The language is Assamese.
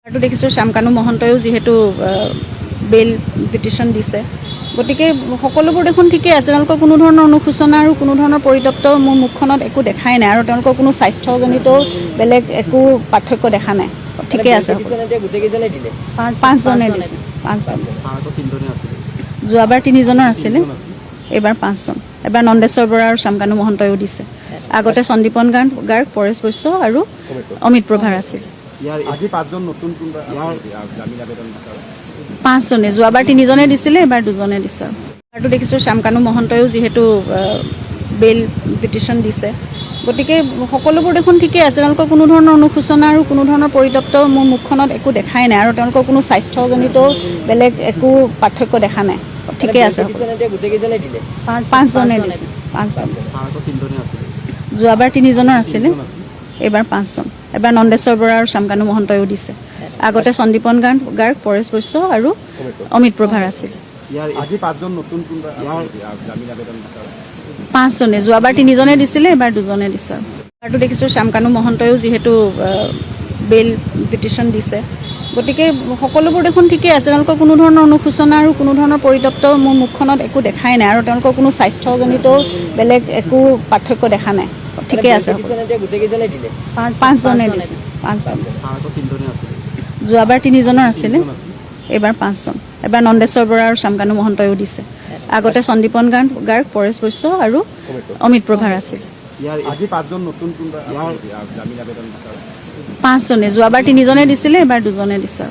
আৰু দেখিছোঁ শ্যামকানু মহন্তয়ো যিহেতু বেইল পিটিশ্যন দিছে, গতিকে সকলোবোৰ দেখোন ঠিকেই আছে। তেওঁলোকৰ কোনো ধৰণৰ অনুশোচনা আৰু কোনো ধৰণৰ পৰিতপ্ত মোৰ মুখখনত একো দেখাই নাই, আৰু তেওঁলোকৰ কোনো স্বাস্থ্যজনিত বেলেগ একো পাৰ্থক্য দেখা নাই, ঠিকেই আছে। পাঁচজনে দিছে, পাঁচজন। যোৱাবাৰ 3জনৰ আছিলে, এইবাৰ 5জন। এবাৰ নন্দেশ্বৰ বৰা আৰু শ্যামকানু মহন্তয়ো দিছে। আগতে সন্দীপন গাৰ্গ, পৰেশ বৈশ্য আৰু অমিত প্ৰভাৰ আছিল। পাঁচজনে, যোৱাবাৰ 3জনে দিছিলে, এবাৰ 2জনে দিছে। আৰু দেখিছোঁ শ্যামকানু মহন্তয়ো যিহেতু বেইল পিটিশ্যন দিছে, গতিকে সকলোবোৰ দেখোন ঠিকেই আছে। তেওঁলোকৰ কোনো ধৰণৰ অনুশোচনা আৰু কোনো ধৰণৰ পৰিতপ্ত মোৰ মুখখনত একো দেখাই নাই, আৰু তেওঁলোকৰ কোনো স্বাস্থ্যজনিত বেলেগ একো পাৰ্থক্য দেখা নাই, ঠিকেই আছে। পাঁচজনে দিছে, পাঁচজন। যোৱাবাৰ 3জনৰ আছিলে, এইবাৰ 5জন। এবাৰ নন্দেশ্বৰ বৰা আৰু শ্যামকানু মহন্তয়ো দিছে। আগতে সন্দীপন গাৰ্গ, পৰেশ বৈশ্য আৰু অমিত প্ৰভাৰ আছিল। পাঁচজনে, যোৱাবাৰ 3জনে দিছিলে, এবাৰ 2জনে দিছে। আৰু দেখিছোঁ শ্যামকানু মহন্তয়ো যিহেতু বেইল পিটিশ্যন দিছে, গতিকে সকলোবোৰ দেখোন ঠিকেই আছে। তেওঁলোকৰ কোনো ধৰণৰ অনুশোচনা আৰু কোনো ধৰণৰ পৰিতপ্ত মোৰ মুখখনত একো দেখাই নাই, আৰু তেওঁলোকৰ কোনো স্বাস্থ্যজনিত বেলেগ একো পাৰ্থক্য দেখা নাই, ঠিকেই আছে। পাঁচজনে দিছে, পাঁচজন। যোৱাবাৰ 3জনৰ আছিলে, এইবাৰ 5জন। এবাৰ নন্দেশ্বৰ বৰা আৰু শ্যামকানু মহন্তয়ো দিছে। আগতে সন্দীপন গাৰ্গ, পৰেশ বৈশ্য আৰু অমিত প্ৰভাৰ আছিল। পাঁচজনে, যোৱাবাৰ 3জনে দিছিলে, এবাৰ 2জনে দিছে।